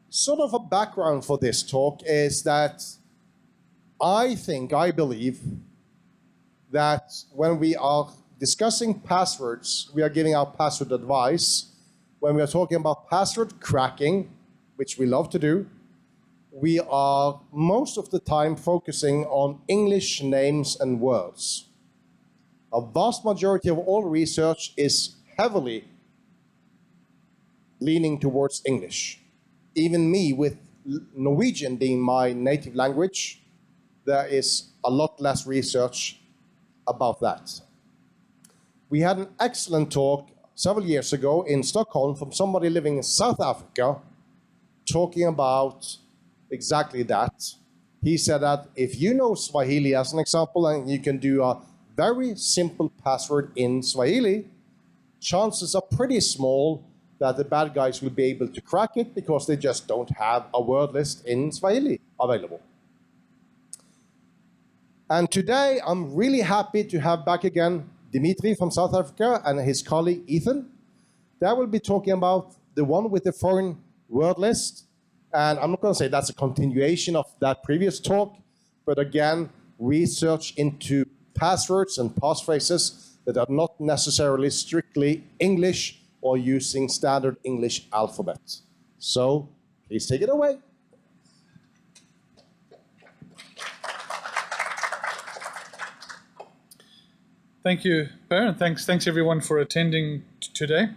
Sort of a background for this talk is that I believe that when we are discussing passwords, we are giving out password advice. When we are talking about password cracking, which we love to do, we are most of the time focusing on English names and words. A vast majority of all research is heavily leaning towards English. Even me, with Norwegian being my native language, there is a lot less research about that. We had an excellent talk several years ago in Stockholm from somebody living in South Africa talking about exactly that. He said that if you know Swahili as an example and you can do a very simple password in Swahili, chances are pretty small that the bad guys will be able to crack it because they just don't have a word list in Swahili available. And today I'm really happy to have back again Dimitri from South Africa and his colleague Ethan. They will be talking about the one with the foreign word list. And I'm not going to say that's a continuation of that previous talk, but again, research into passwords and passphrases that are not necessarily strictly English or using standard English alphabet. So please take it away. Thank you, Per, and thanks everyone for attending today.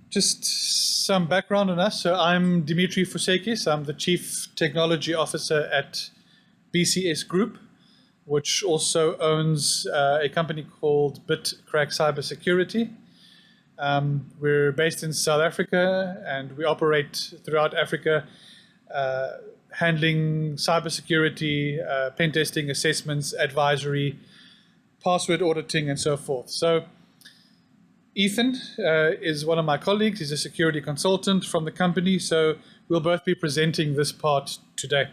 Just some background on us. So I'm Dimitri Fousekis. I'm the Chief Technology Officer at BCS Group, which also owns a company called BitCrack Cybersecurity. We're based in South Africa, and we operate throughout Africa, handling cybersecurity, pen testing, assessments, advisory, password auditing, and so forth. So Ethan is one of my colleagues. He's a security consultant from the company, so we'll both be presenting this part today.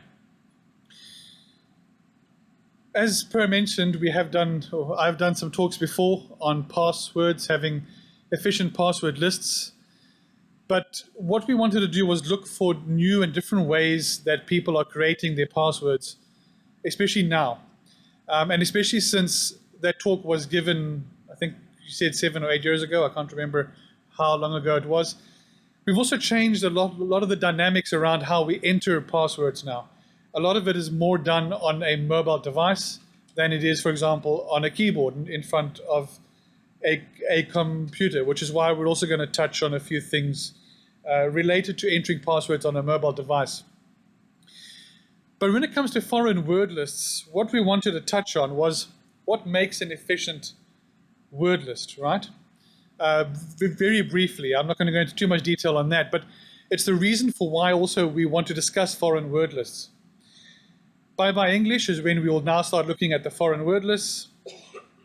As Per mentioned, I've done some talks before on passwords, having efficient password lists. But what we wanted to do was look for new and different ways that people are creating their passwords, especially now. And especially since that talk was given, I think you said 7 or 8 years ago. I can't remember how long ago it was. We've also changed a lot of the dynamics around how we enter passwords now. A lot of it is more done on a mobile device than it is, for example, on a keyboard in front of a computer, which is why we're also going to touch on a few things related to entering passwords on a mobile device. But when it comes to foreign word lists, what we wanted to touch on was what makes an efficient word list, right? Very briefly, I'm not going to go into too much detail on that, but it's the reason for why also we want to discuss foreign word lists. Bye-bye English is when we will now start looking at the foreign word lists,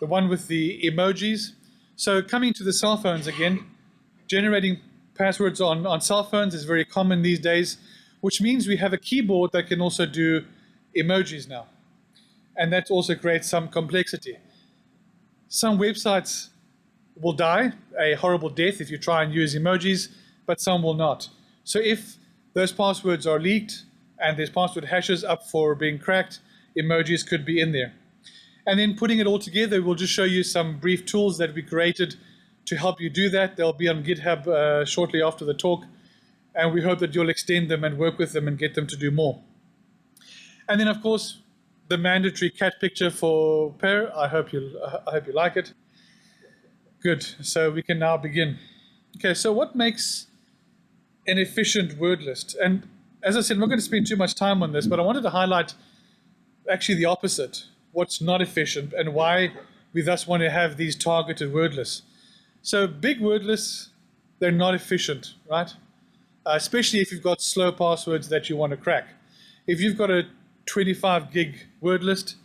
the one with the emojis. So coming to the cell phones again, generating passwords on cell phones is very common these days, which means we have a keyboard that can also do emojis now. And that also creates some complexity. Some websites will die a horrible death if you try and use emojis, but some will not. So if those passwords are leaked and there's password hashes up for being cracked, emojis could be in there. And then putting it all together, we'll just show you some brief tools that we created to help you do that. They'll be on GitHub shortly after the talk. And we hope that you'll extend them and work with them and get them to do more. And then, of course, the mandatory cat picture for Per. I hope you like it. Good. So we can now begin. Okay, so what makes an efficient word list? And as I said, I'm not going to spend too much time on this, but I wanted to highlight actually the opposite, what's not efficient, and why we thus want to have these targeted word lists. So big word lists, they're not efficient, right? Especially if you've got slow passwords that you want to crack. If you've got a 25 gig word list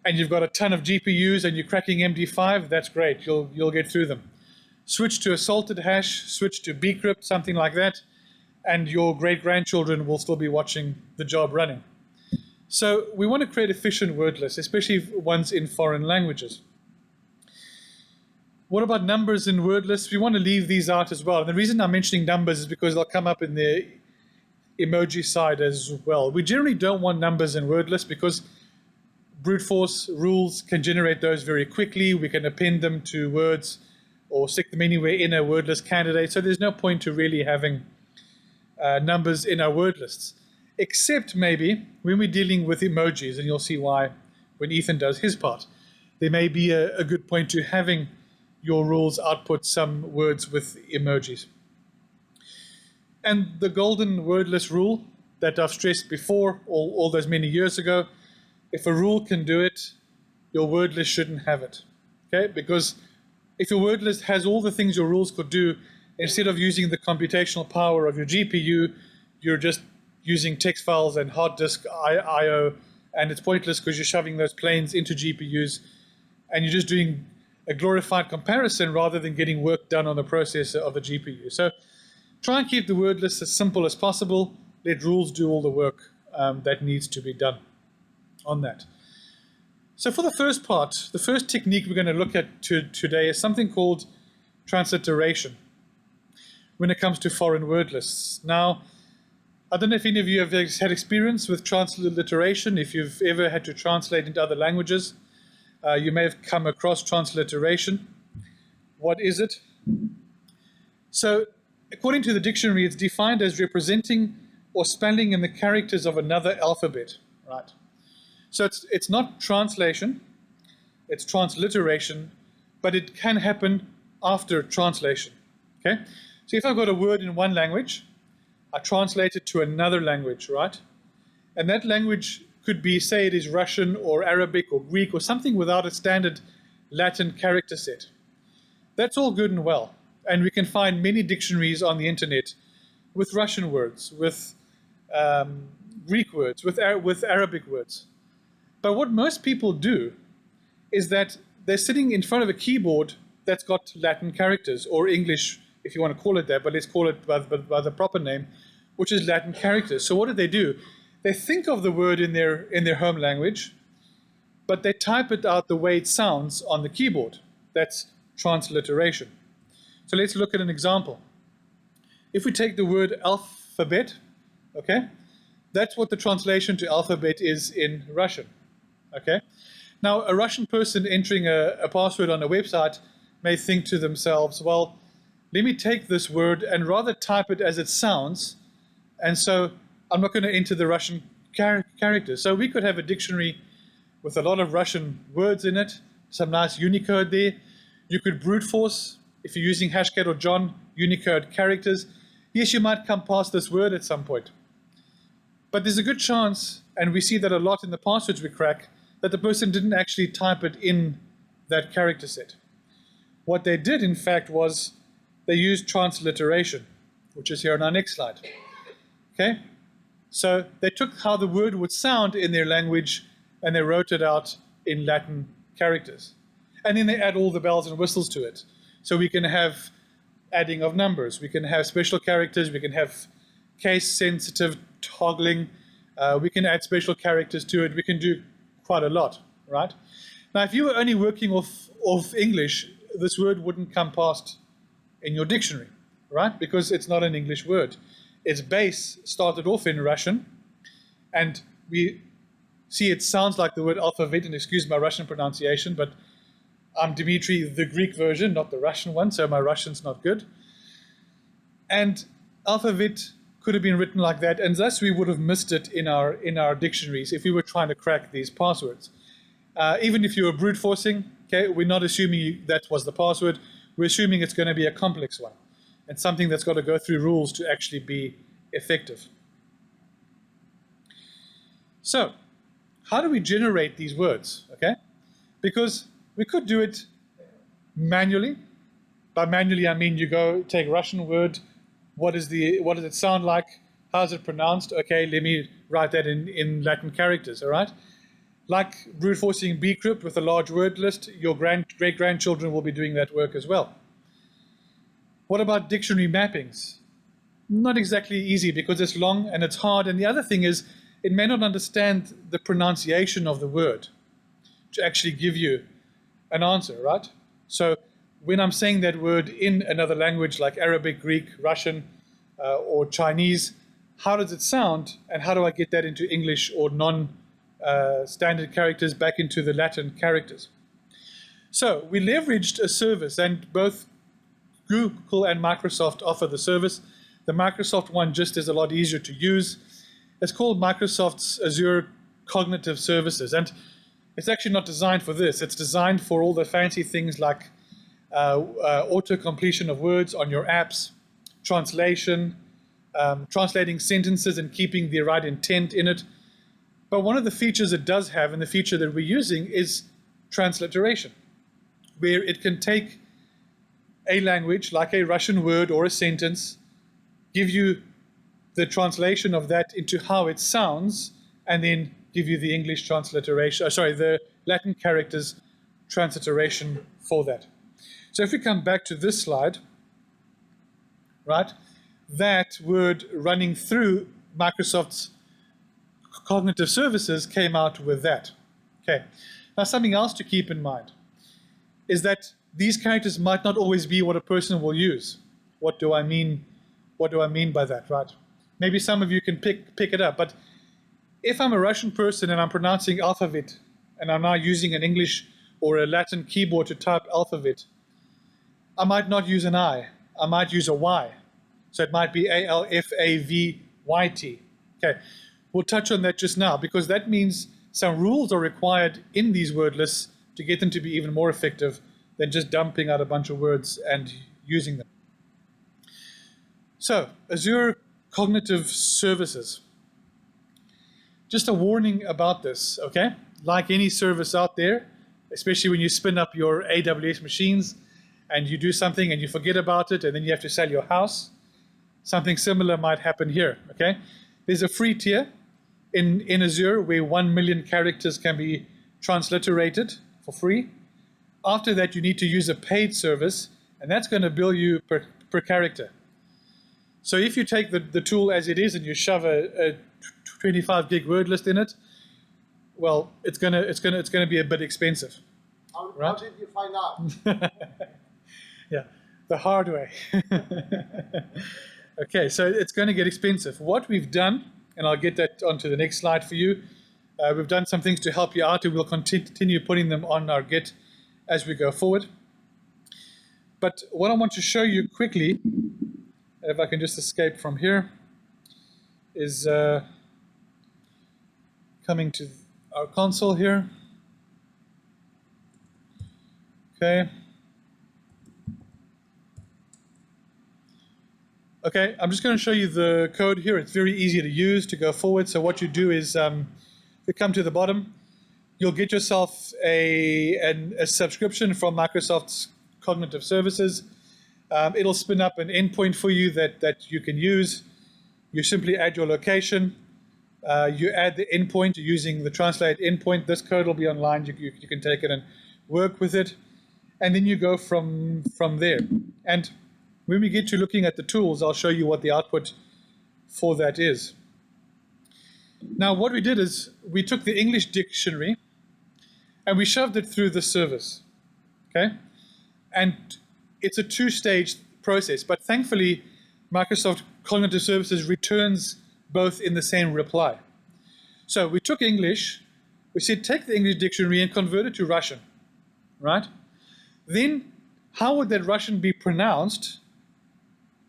and you've got a ton of GPUs and you're cracking MD5, that's great, you'll get through them. Switch to a salted hash, switch to bcrypt, something like that, and your great-grandchildren will still be watching the job running. So we want to create efficient word lists, especially ones in foreign languages. What about numbers in word lists? We want to leave these out as well. And the reason I'm mentioning numbers is because they'll come up in the emoji side as well. We generally don't want numbers in word lists because brute force rules can generate those very quickly. We can append them to words or stick them anywhere in a word list candidate. So there's no point to really having numbers in our word lists, except maybe when we're dealing with emojis, and you'll see why when Ethan does his part. There may be a good point to having your rules output some words with emojis. And the golden word list rule that I've stressed before, all those many years ago, if a rule can do it, your word list shouldn't have it. Okay? Because if your word list has all the things your rules could do, instead of using the computational power of your GPU, you're just using text files and hard disk I/O, and it's pointless because you're shoving those planes into GPUs, and you're just doing a glorified comparison rather than getting work done on the processor of the GPU. So try and keep the word list as simple as possible. Let rules do all the work that needs to be done on that. So for the first part, the first technique we're going to look at today is something called transliteration when it comes to foreign word lists. Now, I don't know if any of you have had experience with transliteration. If you've ever had to translate into other languages, you may have come across transliteration. What is it? So, according to the dictionary, it's defined as representing or spelling in the characters of another alphabet, right? So it's not translation, it's transliteration, but it can happen after translation, okay? So if I've got a word in one language, I translate it to another language, right? And that language could be, say it is Russian or Arabic or Greek or something without a standard Latin character set. That's all good and well. And we can find many dictionaries on the internet with Russian words, with Greek words, with Arabic words. But what most people do is that they're sitting in front of a keyboard that's got Latin characters, or English, if you want to call it that, but let's call it by the proper name, which is Latin characters. So what do? They think of the word in their home language, but they type it out the way it sounds on the keyboard. That's transliteration. So let's look at an example. If we take the word alphabet, okay, that's what the translation to alphabet is in Russian, okay? Now, a Russian person entering a password on a website may think to themselves, well, let me take this word and rather type it as it sounds, and so I'm not going to enter the Russian characters. So we could have a dictionary with a lot of Russian words in it, some nice Unicode there. You could brute force, if you're using Hashcat or John, Unicode characters. Yes, you might come past this word at some point. But there's a good chance, and we see that a lot in the passwords we crack, that the person didn't actually type it in that character set. What they did, in fact, was they used transliteration, which is here on our next slide. Okay? So they took how the word would sound in their language and they wrote it out in Latin characters. And then they add all the bells and whistles to it. So we can have adding of numbers, we can have special characters, we can have case-sensitive toggling, we can add special characters to it, we can do quite a lot, right? Now, if you were only working off English, this word wouldn't come past in your dictionary, right? Because it's not an English word. Its base started off in Russian, and we see it sounds like the word alphabet, and excuse my Russian pronunciation, but I'm Dimitri, the Greek version, not the Russian one, so my Russian's not good. And alphabet could have been written like that, and thus we would have missed it in our dictionaries if we were trying to crack these passwords. Even if you were brute forcing, okay, we're not assuming that was the password. We're assuming it's going to be a complex one and something that's got to go through rules to actually be effective. So, how do we generate these words? Okay, because we could do it manually. By manually, I mean you go take Russian word. What does it sound like? How is it pronounced? Okay, let me write that in Latin characters. All right. Like brute forcing bcrypt with a large word list, your great-grandchildren will be doing that work as well. What about dictionary mappings? Not exactly easy because it's long and it's hard. And the other thing is, it may not understand the pronunciation of the word to actually give you an answer, right? So when I'm saying that word in another language like Arabic, Greek, Russian, or Chinese, how does it sound, and how do I get that into English or non-standard characters back into the Latin characters? So we leveraged a service, and both Google and Microsoft offer the service. The Microsoft one just is a lot easier to use. It's called Microsoft's Azure Cognitive Services, and it's actually not designed for this. It's designed for all the fancy things like auto-completion of words on your apps, translation, translating sentences and keeping the right intent in it. But one of the features it does have, and the feature that we're using, is transliteration, where it can take a language like a Russian word or a sentence, give you the translation of that into how it sounds, and then give you the English transliteration, the Latin characters transliteration for that. So if we come back to this slide, right, that word running through Microsoft's cognitive services came out with that. Okay. Now something else to keep in mind is that these characters might not always be what a person will use. What do I mean? What do I mean by that, right? Maybe some of you can pick it up, but if I'm a Russian person and I'm pronouncing alphabet, and I'm now using an English or a Latin keyboard to type alphabet, I might not use an I might use a Y. So it might be ALFAVYT. Okay, we'll touch on that just now, because that means some rules are required in these word lists to get them to be even more effective than just dumping out a bunch of words and using them. So, Azure Cognitive Services. Just a warning about this, okay? Like any service out there, especially when you spin up your AWS machines and you do something and you forget about it and then you have to sell your house, something similar might happen here, okay? There's a free tier in Azure where 1 million characters can be transliterated for free. After that, you need to use a paid service, and that's going to bill you per character. So if you take the tool as it is and you shove a 25 gig word list in it, well, it's gonna be a bit expensive. How did you find out? Yeah, the hard way. Okay, so it's going to get expensive. What we've done, and I'll get that onto the next slide for you, we've done some things to help you out, and we'll continue putting them on our Git as we go forward. But what I want to show you quickly, if I can just escape from here, is coming to our console here. Okay. Okay, I'm just going to show you the code here. It's very easy to use to go forward. So what you do is, you come to the bottom, you'll get yourself a subscription from Microsoft's Cognitive Services. It'll spin up an endpoint for you that you can use. You simply add your location. You add the endpoint using the translate endpoint. This code will be online. You can take it and work with it. And then you go from there. And when we get to looking at the tools, I'll show you what the output for that is. Now, what we did is we took the English dictionary and we shoved it through the service. Okay? And it's a two-stage process, but thankfully, Microsoft Cognitive Services returns both in the same reply. So we took English, we said take the English dictionary and convert it to Russian, right? Then how would that Russian be pronounced?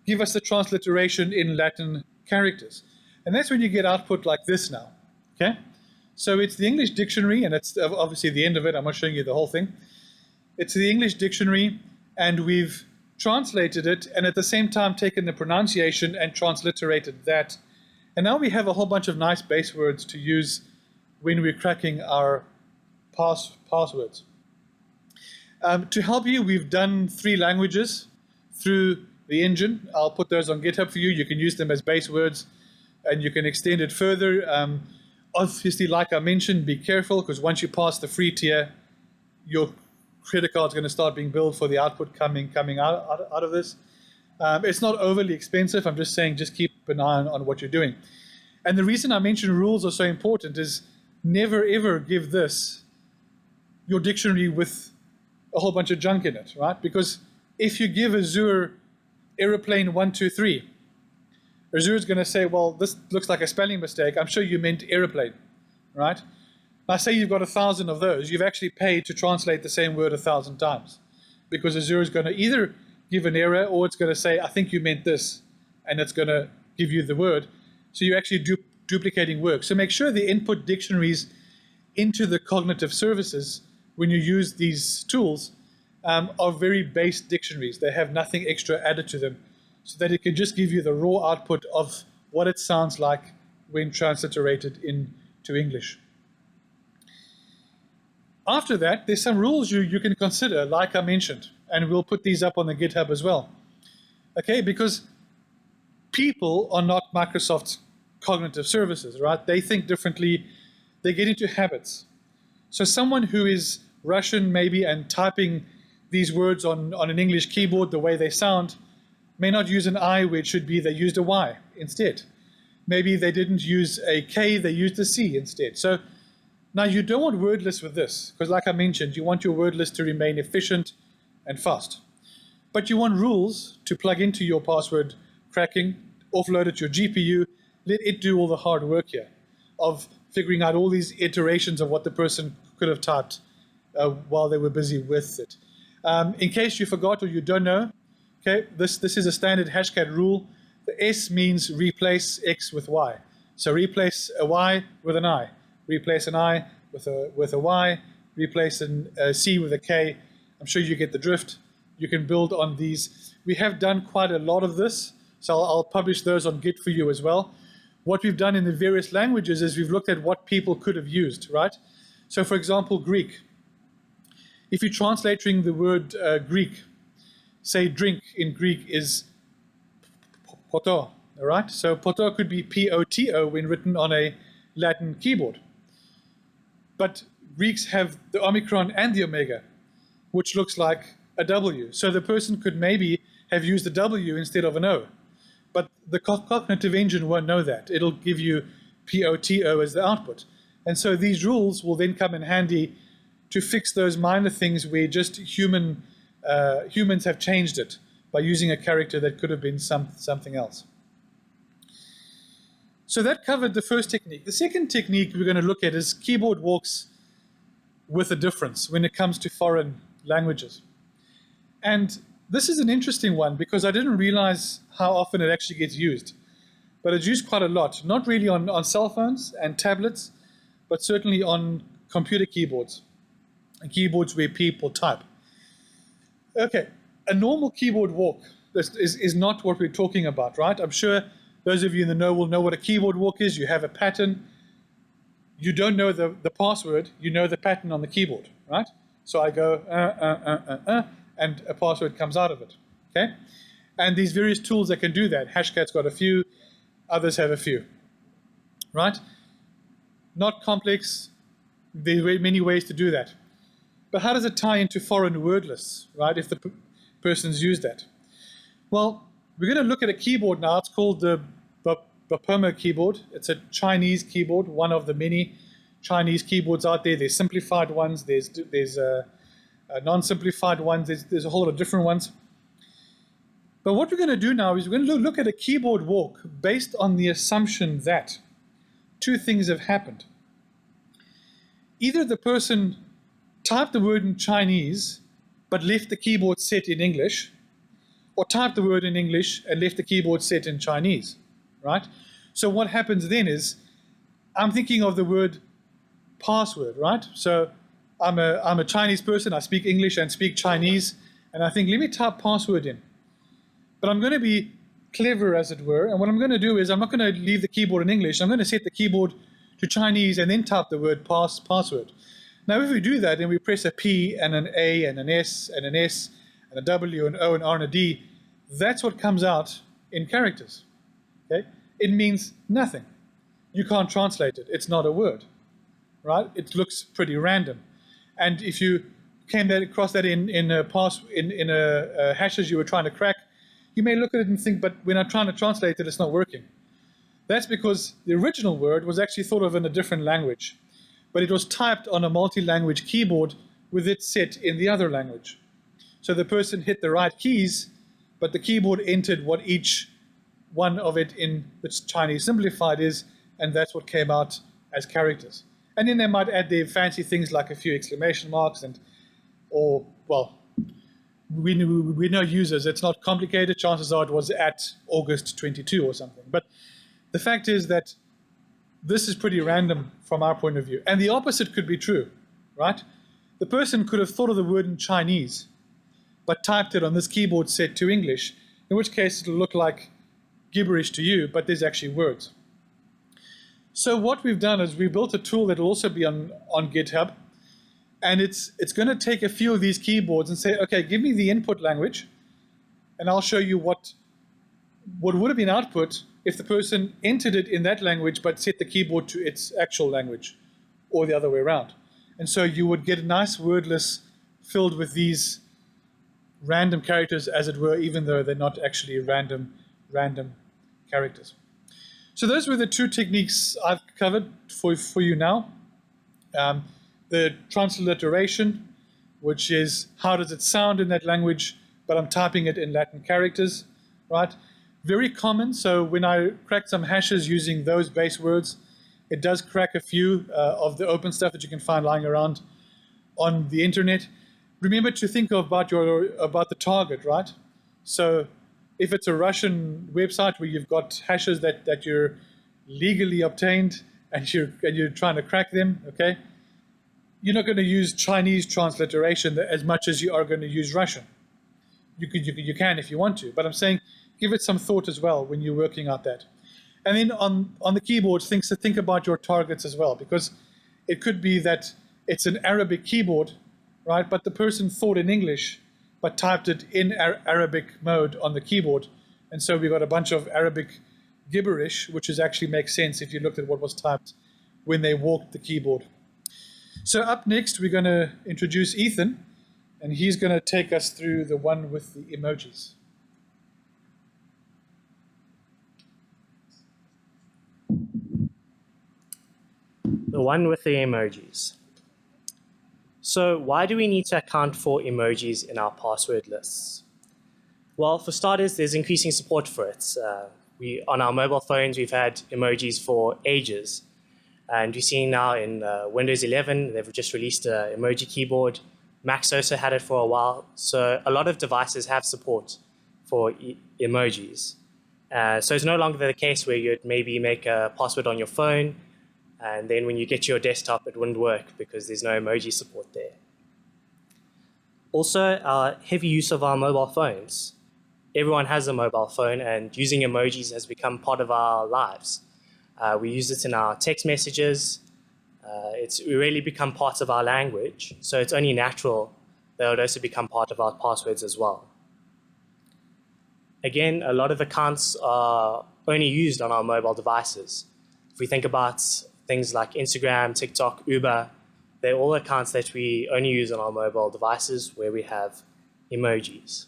Give us the transliteration in Latin characters. And that's when you get output like this now, okay? So it's the English dictionary, and it's obviously the end of it. I'm not showing you the whole thing. It's the English dictionary, and we've translated it, and at the same time taken the pronunciation and transliterated that. And now we have a whole bunch of nice base words to use when we're cracking our passwords. To help you, we've done 3 languages through the engine. I'll put those on GitHub for you. You can use them as base words, and you can extend it further. Obviously, like I mentioned, be careful, because once you pass the free tier, your credit card's going to start being billed for the output coming out of this. It's not overly expensive. I'm just saying, just keep an eye on what you're doing. And the reason I mention rules are so important is never ever give this your dictionary with a whole bunch of junk in it, right? Because if you give Azure aeroplane 123, Azure is going to say, well, this looks like a spelling mistake. I'm sure you meant aeroplane, right? Now, say you've got 1,000 of those. You've actually paid to translate the same word 1,000 times, because Azure is going to either give an error, or it's going to say, I think you meant this, and it's going to give you the word. So you're actually duplicating work. So make sure the input dictionaries into the cognitive services, when you use these tools, are very base dictionaries. They have nothing extra added to them, so that it can just give you the raw output of what it sounds like when transliterated into English. After that, there's some rules you can consider, like I mentioned, and we'll put these up on the GitHub as well. Okay, because people are not Microsoft's cognitive services, right? They think differently, they get into habits. So someone who is Russian maybe and typing these words on an English keyboard the way they sound may not use an I where it should be, they used a Y instead. Maybe they didn't use a K, they used a C instead. So now you don't want word lists with this, because like I mentioned, you want your word list to remain efficient and fast. But you want rules to plug into your password cracking, offload it to your GPU, let it do all the hard work here of figuring out all these iterations of what the person could have typed while they were busy with it. In case you forgot or you don't know, okay, this is a standard hashcat rule. The S means replace X with Y. So replace a Y with an I. Replace an I with a Y, replace a C with a K. I'm sure you get the drift. You can build on these. We have done quite a lot of this, so I'll publish those on Git for you as well. What we've done in the various languages is we've looked at what people could have used, right? So for example, Greek. If you're translating the word Greek, say drink in Greek is poto, all right? So poto could be P-O-T-O when written on a Latin keyboard. But Greeks have the Omicron and the Omega, which looks like a W. So the person could maybe have used a W instead of an O. But the cognitive engine won't know that. It'll give you P-O-T-O as the output. And so these rules will then come in handy to fix those minor things where just humans have changed it by using a character that could have been something else. So that covered the first technique. The second technique we're going to look at is keyboard walks with a difference when it comes to foreign languages. And this is an interesting one because I didn't realize how often it actually gets used. But it's used quite a lot, not really on cell phones and tablets, but certainly on computer keyboards, and keyboards where people type. Okay, a normal keyboard walk is not what we're talking about, right? I'm sure those of you in the know will know what a keyboard walk is. You have a pattern. You don't know the password. You know the pattern on the keyboard, right? So I go, and a password comes out of it, okay? And these various tools that can do that. Hashcat's got a few. Others have a few, right? Not complex. There are many ways to do that. But how does it tie into foreign word lists, right, if the person's used that? Well, we're going to look at a keyboard now. It's called the Bapoma keyboard. It's a Chinese keyboard, one of the many Chinese keyboards out there. There's simplified ones. There's non-simplified ones. There's a whole lot of different ones. But what we're going to do now is we're going to look at a keyboard walk based on the assumption that two things have happened. Either the person typed the word in Chinese but left the keyboard set in English, or typed the word in English and left the keyboard set in Chinese, right? So what happens then is, I'm thinking of the word password, right? So I'm a Chinese person, I speak English and speak Chinese, and I think, let me type password in. But I'm going to be clever, as it were, and what I'm going to do is I'm not going to leave the keyboard in English, I'm going to set the keyboard to Chinese and then type the word password. Now if we do that and we press a P and an A and an S and an S and a W and O and R and a D, that's what comes out in characters. Okay? It means nothing. You can't translate it. It's not a word, right? It looks pretty random. And if you came across that in a hashes you were trying to crack, you may look at it and think, but when I'm trying to translate it, it's not working. That's because the original word was actually thought of in a different language, but it was typed on a multi-language keyboard with it set in the other language. So the person hit the right keys, but the keyboard entered what each one of it in the Chinese simplified is, and that's what came out as characters. And then they might add their fancy things like a few exclamation marks or we know users. It's not complicated. Chances are it was at August 22 or something. But the fact is that this is pretty random from our point of view. And the opposite could be true, right? The person could have thought of the word in Chinese, but typed it on this keyboard set to English, in which case it'll look like gibberish to you, but there's actually words. So what we've done is we built a tool that will also be on GitHub, and it's going to take a few of these keyboards and say, okay, give me the input language, and I'll show you what would have been output if the person entered it in that language but set the keyboard to its actual language, or the other way around. And so you would get a nice word list filled with these random characters, as it were, even though they're not actually random characters. So those were the two techniques I've covered for you now. The transliteration, which is how does it sound in that language, but I'm typing it in Latin characters, right? Very common. So when I crack some hashes using those base words, it does crack a few of the open stuff that you can find lying around on the internet. Remember to think about the target, right? So if it's a Russian website where you've got hashes that you're legally obtained and you're trying to crack them, okay, you're not going to use Chinese transliteration as much as you are going to use Russian. You can if you want to, but I'm saying give it some thought as well when you're working out that. And then on the keyboard, think about your targets as well, because it could be that it's an Arabic keyboard, right? But the person thought in English, but typed it in Arabic mode on the keyboard. And so we got a bunch of Arabic gibberish, which actually makes sense if you looked at what was typed when they walked the keyboard. So up next, we're going to introduce Ethan, and he's going to take us through the one with the emojis. The one with the emojis. So why do we need to account for emojis in our password lists? Well, for starters, there's increasing support for it. On our mobile phones, we've had emojis for ages. And you're seeing now in Windows 11, they've just released an emoji keyboard. Macs also had it for a while. So a lot of devices have support for emojis. So it's no longer the case where you'd maybe make a password on your phone, and then when you get to your desktop, it wouldn't work because there's no emoji support there. Also, our heavy use of our mobile phones. Everyone has a mobile phone, and using emojis has become part of our lives. We use it in our text messages. It's really become part of our language, so it's only natural that it would also become part of our passwords as well. Again, a lot of accounts are only used on our mobile devices. If we think about things like Instagram, TikTok, Uber, they're all accounts that we only use on our mobile devices where we have emojis.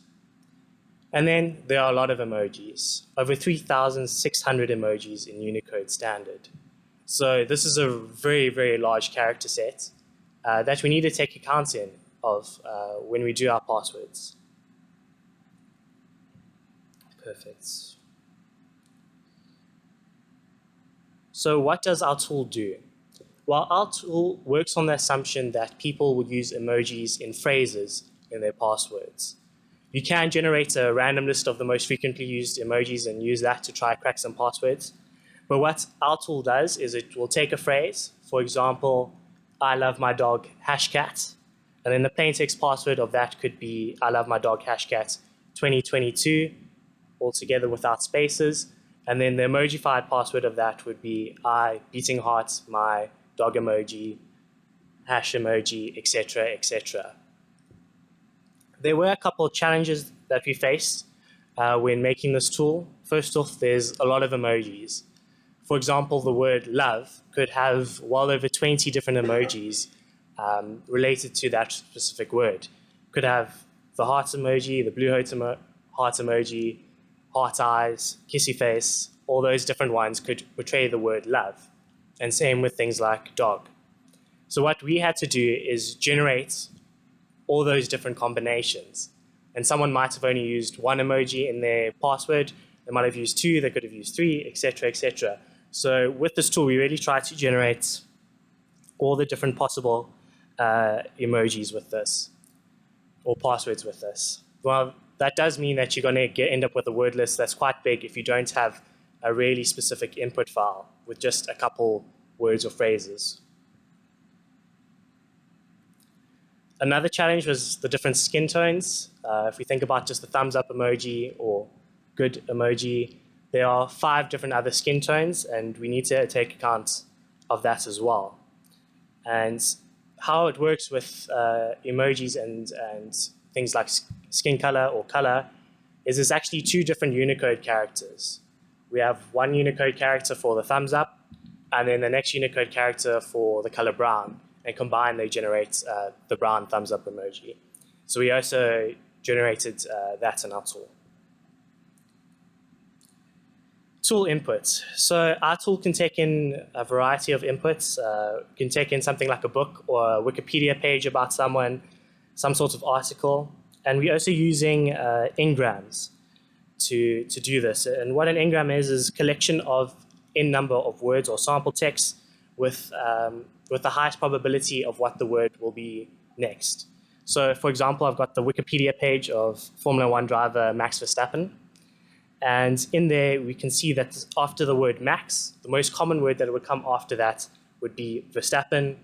And then there are a lot of emojis, over 3,600 emojis in Unicode standard. So this is a very, very large character set that we need to take account of when we do our passwords. Perfect. So what does our tool do? Well, our tool works on the assumption that people would use emojis in phrases in their passwords. You can generate a random list of the most frequently used emojis and use that to try crack some passwords. But what our tool does is it will take a phrase, for example, I love my dog hashcat, and then the plain text password of that could be I love my dog hashcat 2022, all together without spaces. And then the emojified password of that would be I, beating heart, my dog emoji, hash emoji, etc., etc. There were a couple of challenges that we faced when making this tool. First off, there's a lot of emojis. For example, the word love could have well over 20 different emojis related to that specific word. Could have the heart emoji, the blue heart emoji, heart eyes, kissy face, all those different ones could portray the word love. And same with things like dog. So what we had to do is generate all those different combinations. And someone might have only used one emoji in their password, they might have used two, they could have used three, etc., etc. So with this tool, we really try to generate all the different possible emojis with this, or passwords with this. Well, that does mean that you're going to end up with a word list that's quite big if you don't have a really specific input file with just a couple words or phrases. Another challenge was the different skin tones. If we think about just the thumbs up emoji or good emoji, there are 5 different other skin tones, and we need to take account of that as well. And how it works with emojis and things like skin color or color is there's actually 2 different Unicode characters. We have one Unicode character for the thumbs up, and then the next Unicode character for the color brown. And combined, they generate the brown thumbs up emoji. So we also generated that in our tool. Tool inputs. So our tool can take in a variety of inputs. It can take in something like a book or a Wikipedia page about someone, some sort of article. And we're also using engrams to do this. And what an engram is a collection of n number of words or sample text with the highest probability of what the word will be next. So for example, I've got the Wikipedia page of Formula 1 driver Max Verstappen. And in there, we can see that after the word Max, the most common word that would come after that would be Verstappen,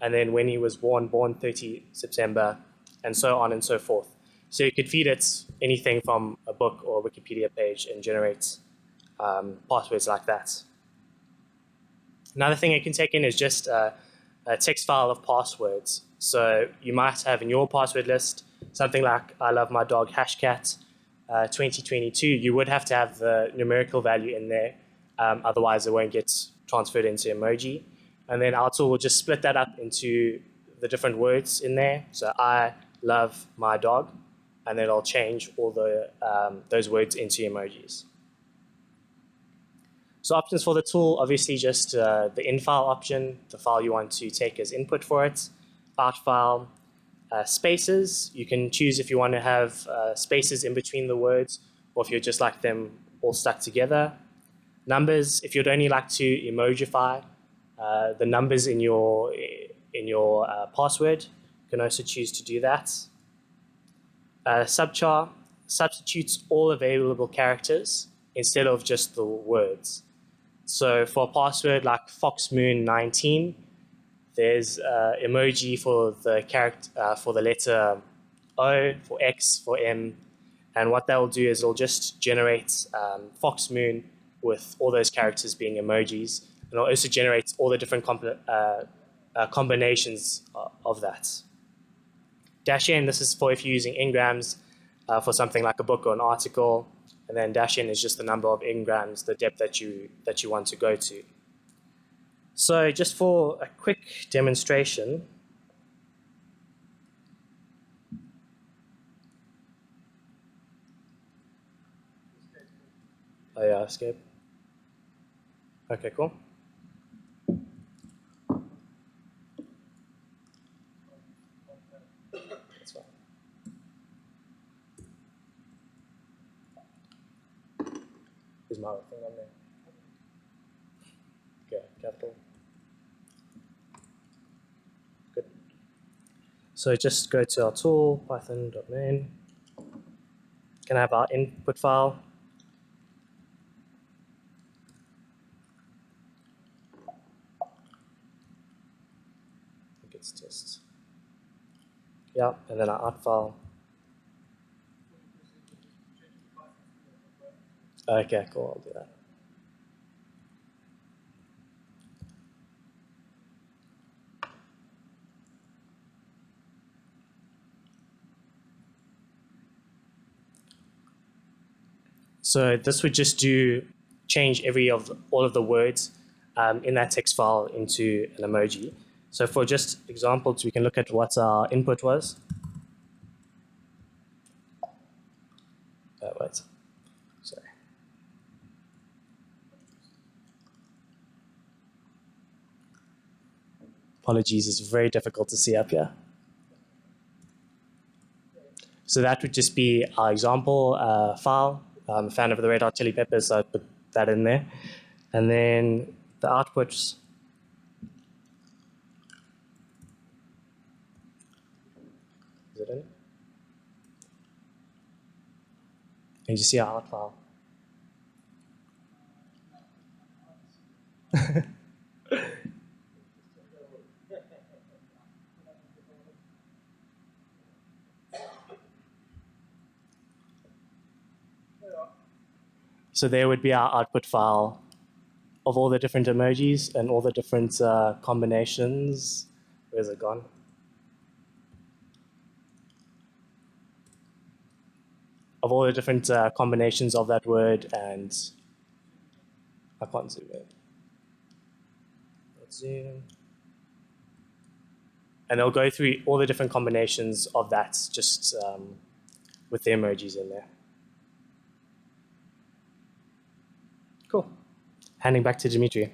and then when he was born 30 September, and so on and so forth. So you could feed it anything from a book or a Wikipedia page and generate passwords like that. Another thing it can take in is just a text file of passwords. So you might have in your password list something like I love my dog hashcat 2022. You would have to have the numerical value in there, otherwise it won't get transferred into emoji. And then our tool will just split that up into the different words in there. So I love my dog, and then it'll change all the those words into emojis. So options for the tool, obviously just the in file option, the file you want to take as input for it, out file, spaces. You can choose if you want to have spaces in between the words, or if you just like them all stuck together. Numbers, if you'd only like to emojify the numbers in your password, you can also choose to do that. Subchar substitutes all available characters instead of just the words. So for a password like foxmoon19, there's emoji for the character for the letter O, for X, for M, and what that will do is it'll just generate foxmoon with all those characters being emojis, and it'll also generate all the different combinations of that. -n, this is for if you're using engrams for something like a book or an article, and then -n is just the number of engrams, the depth that you want to go to. So just for a quick demonstration, oh yeah, escape. Okay, cool. That's fine. Is my thing on there? Okay, capital. Good. So just go to our tool, python.main. Can I have our input file? I think it's just, yeah, and then our out file. Okay, cool, I'll do that. So this would just change all of the words in that text file into an emoji. So for just examples, we can look at what our input was. Wait, sorry. Apologies, it's very difficult to see up here. So that would just be our example file. I'm a fan of the Red Hot Chili Peppers, so I put that in there. And then the outputs. Is it in? And you see our out file. So there would be our output file of all the different emojis and all the different combinations. Where's it gone? Of all the different combinations of that word, and I can't zoom in. Let's zoom. And they'll go through all the different combinations of that, just with the emojis in there. Cool. Handing back to Dimitri.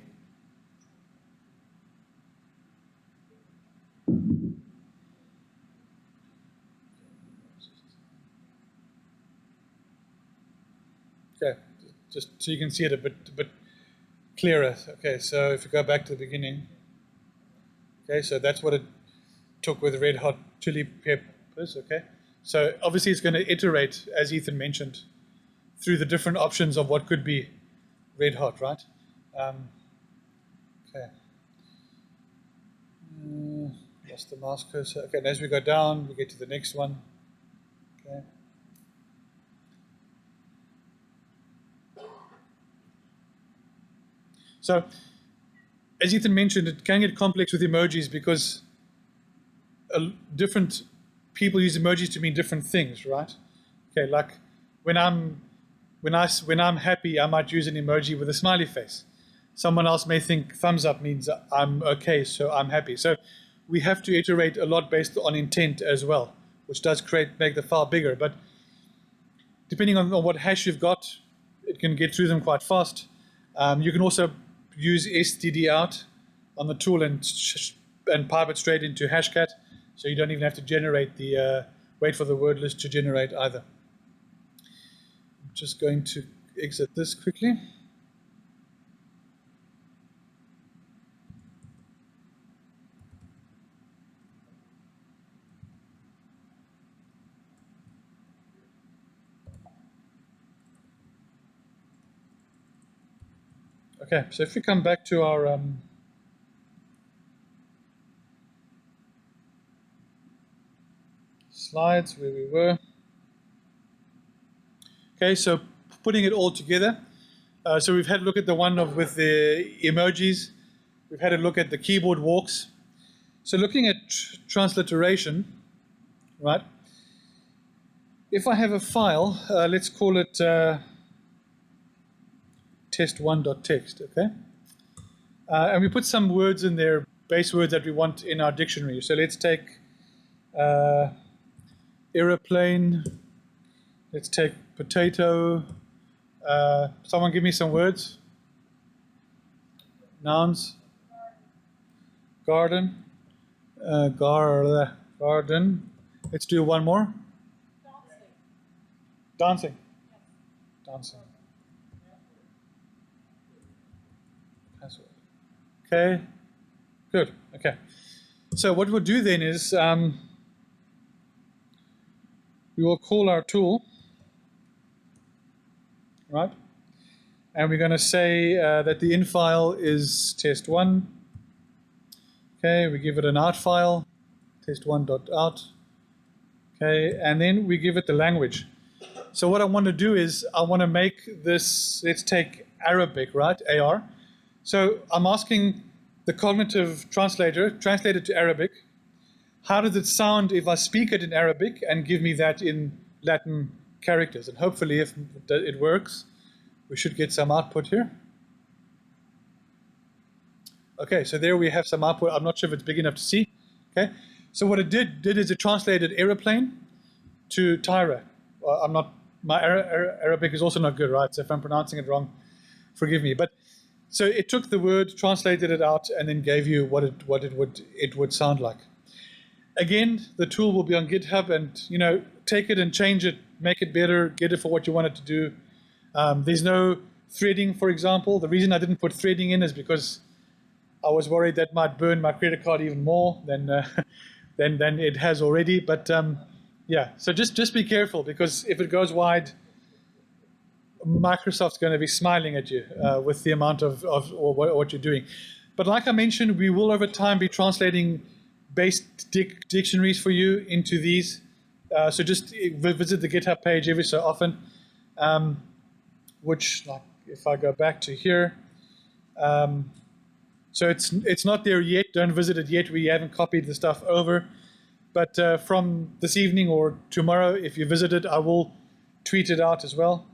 Okay, just so you can see it a bit clearer. Okay, so if you go back to the beginning. Okay, so that's what it took with Red Hot Chili Peppers. Okay, so obviously it's going to iterate, as Ethan mentioned, through the different options of what could be red hot, right? Okay. Lost the mouse cursor. Okay, and as we go down, we get to the next one. Okay. So, as Ethan mentioned, it can get complex with emojis because different people use emojis to mean different things, right? Okay, like when I'm happy, I might use an emoji with a smiley face. Someone else may think thumbs up means I'm okay, so I'm happy. So we have to iterate a lot based on intent as well, which does make the file bigger. But depending on what hash you've got, it can get through them quite fast. You can also use std out on the tool and pipe it straight into hashcat, so you don't even have to generate wait for the word list to generate either. I'm just going to exit this quickly. Okay, so if we come back to our slides where we were. Okay, so putting it all together. So we've had a look at the one with the emojis. We've had a look at the keyboard walks. So looking at transliteration, right? If I have a file, let's call it test1.txt, okay? And we put some words in there, base words that we want in our dictionary. So let's take aeroplane, let's take potato. Someone give me some words. Nouns. Garden. Garden. Let's do one more. Dancing. Dancing. Password. Okay. Good. Okay. So what we'll do then is we will call our tool, right? And we're going to say that the in file is test1. Okay, we give it an out file, test1.out. Okay, and then we give it the language. So what I want to do is I want to make this, let's take Arabic, right, AR. So I'm asking the cognitive translator, translate it to Arabic. How does it sound if I speak it in Arabic and give me that in Latin characters? And hopefully if it works, we should get some output here. Okay, so there we have some output. I'm not sure if it's big enough to see. Okay, so what it did is it translated aeroplane to Tyra. Well, my Arabic is also not good, right? So if I'm pronouncing it wrong, forgive me. But so it took the word, translated it out, and then gave you what it would sound like. Again, the tool will be on GitHub, and take it and change it, make it better, get it for what you want it to do. There's no threading, for example. The reason I didn't put threading in is because I was worried that might burn my credit card even more than it has already. But yeah, so just be careful, because if it goes wide, Microsoft's going to be smiling at you with the amount of what you're doing. But like I mentioned, we will over time be translating base dictionaries for you into these. So just visit the GitHub page every so often, which, like, if I go back to here, so it's not there yet. Don't visit it yet. We haven't copied the stuff over. But from this evening or tomorrow, if you visit it, I will tweet it out as well.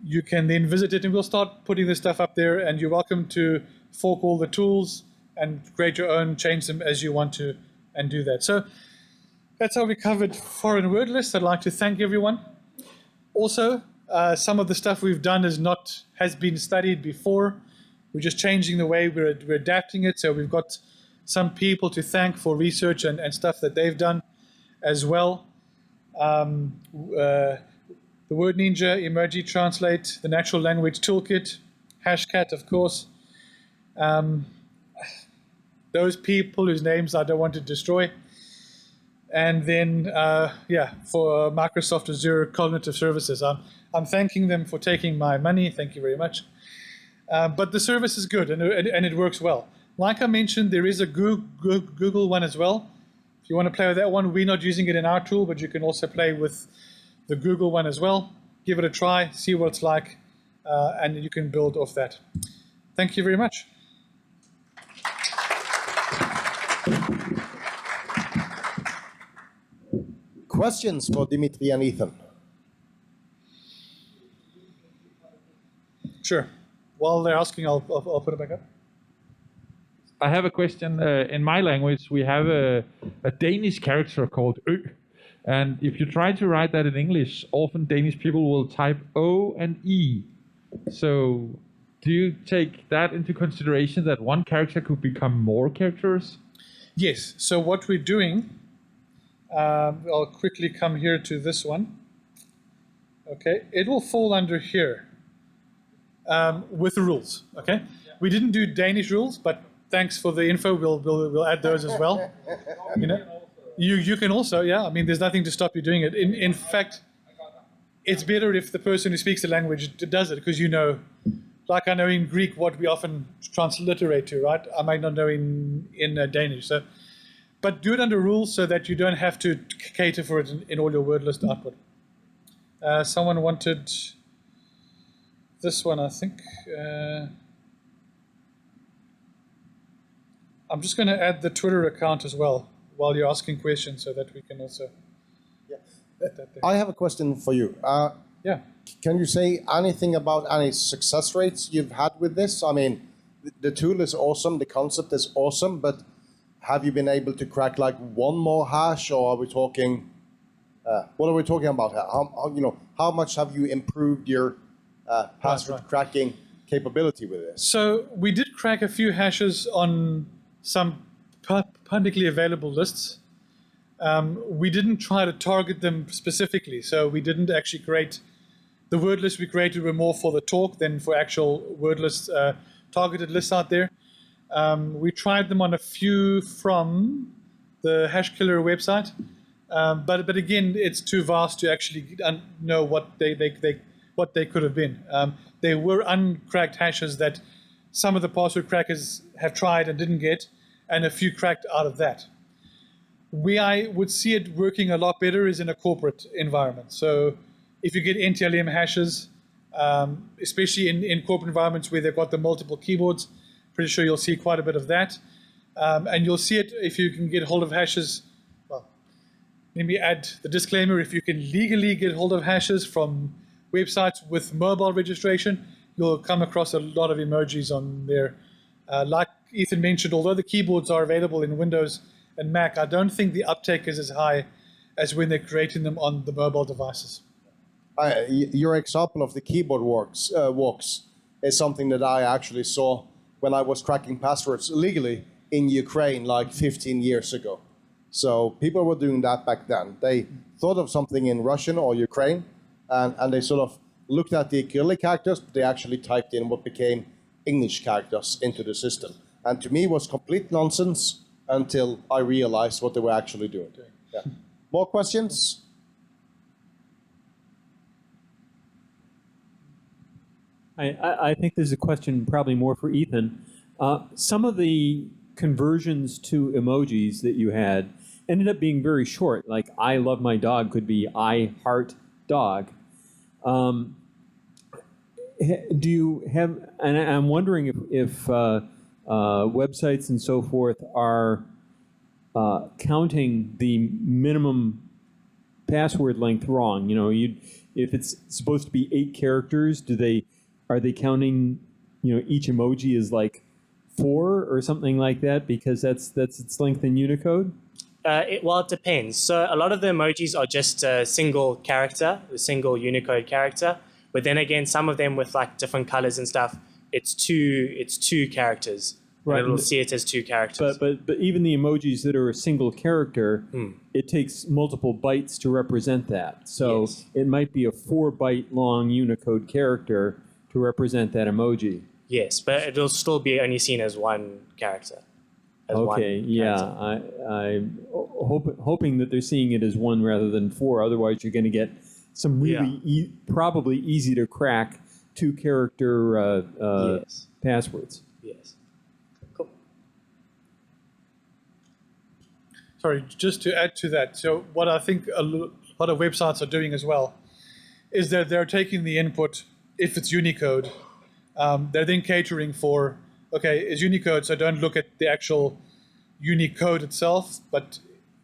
You can then visit it, and we'll start putting this stuff up there, and you're welcome to fork all the tools and create your own, change them as you want to, and do that. So that's how we covered foreign word lists. I'd like to thank everyone. Also, some of the stuff we've done has been studied before. We're just changing the way we're adapting it. So we've got some people to thank for research and stuff that they've done as well. The Word Ninja, Emoji Translate, the Natural Language Toolkit, Hashcat, of course. Those people whose names I don't want to destroy. And then, yeah, for Microsoft Azure Cognitive Services. I'm thanking them for taking my money. Thank you very much. But the service is good, and it works well. Like I mentioned, there is a Google one as well. If you want to play with that one, we're not using it in our tool, but you can also play with the Google one as well. Give it a try, see what it's like, and you can build off that. Thank you very much. Questions for Dimitri and Ethan? Sure. While they're asking, I'll put it back up. I have a question. In my language, we have a Danish character called Ø. And if you try to write that in English, often Danish people will type O and E. So do you take that into consideration, that one character could become more characters? Yes. So what we're doing, I'll quickly come here to this one. Okay. It will fall under here with the rules. Okay. Yeah. We didn't do Danish rules, but thanks for the info. We'll add those as well. You know. You can also, yeah, I mean, there's nothing to stop you doing it. In fact, it's better if the person who speaks the language does it, because you know, like I know in Greek what we often transliterate to, right? I might not know in Danish. So, but do it under rules so that you don't have to cater for it in all your word list output. Someone wanted this one, I think. I'm just going to add the Twitter account as well, while you're asking questions, so that we can also... Yeah. I have a question for you. Yeah. Can you say anything about any success rates you've had with this? I mean, the tool is awesome, the concept is awesome, but have you been able to crack like one more hash, or are we talking... what are we talking about here? How much have you improved your password cracking capability with this? So we did crack a few hashes on some publicly available lists. We didn't try to target them specifically, so we didn't actually create the word lists we created were more for the talk than for actual word lists, targeted lists out there. We tried them on a few from the Hashkiller website, but again, it's too vast to actually know what they could have been. They were uncracked hashes that some of the password crackers have tried and didn't get, and a few cracked out of that. I would see it working a lot better is in a corporate environment. So if you get NTLM hashes, especially in corporate environments where they've got the multiple keyboards, pretty sure you'll see quite a bit of that. And you'll see it if you can get hold of hashes. Well, let me add the disclaimer, if you can legally get hold of hashes from websites with mobile registration, you'll come across a lot of emojis on there. Like Ethan mentioned, although the keyboards are available in Windows and Mac, I don't think the uptake is as high as when they're creating them on the mobile devices. Your example of the keyboard walks is something that I actually saw when I was cracking passwords legally in Ukraine like 15 years ago. So people were doing that back then. They thought of something in Russian or Ukraine, and they sort of looked at the Cyrillic characters, but they actually typed in what became English characters into the system. And to me, it was complete nonsense until I realized what they were actually doing. Yeah. More questions? I think there's a question probably more for Ethan. Some of the conversions to emojis that you had ended up being very short, like I love my dog could be I heart dog. Do you have, and I'm wondering if websites and so forth are counting the minimum password length wrong. You know, if it's supposed to be 8 characters, are they counting, you know, each emoji as like 4 or something like that because that's its length in Unicode? Well, it depends. So a lot of the emojis are just a single character, a single Unicode character. But then again, some of them with like different colors and stuff, it's two characters. Right. And it'll see it as 2 characters. But even the emojis that are a single character, it takes multiple bytes to represent that. So yes. It might be a 4-byte long Unicode character to represent that emoji. Yes, but it'll still be only seen as 1 character. Okay, yeah. I'm hoping that they're seeing it as 1 rather than 4. Otherwise, you're going to get some really probably easy to crack 2-character yes. passwords. Yes. Cool. Sorry, just to add to that. So what I think a lot of websites are doing as well is that they're taking the input, if it's Unicode, they're then catering for, okay, it's Unicode, so don't look at the actual Unicode itself, but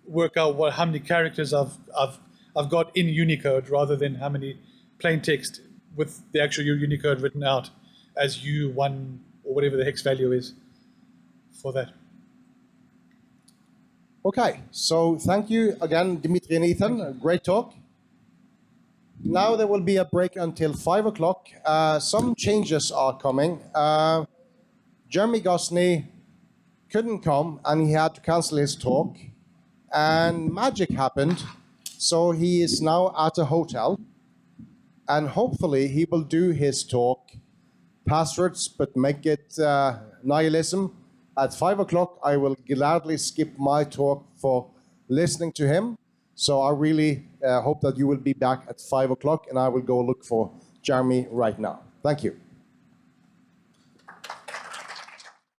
work out how many characters I've got in Unicode rather than how many plain text with the actual Unicode written out as U1 or whatever the hex value is for that. Okay, so thank you again, Dimitri and Ethan. Great talk. Now there will be a break until 5 o'clock. Some changes are coming. Jeremy Gosney couldn't come and he had to cancel his talk. And magic happened, so he is now at a hotel. And hopefully he will do his talk, passwords, but make it nihilism. At 5 o'clock, I will gladly skip my talk for listening to him. So I really hope that you will be back at 5 o'clock, and I will go look for Jeremy right now. Thank you.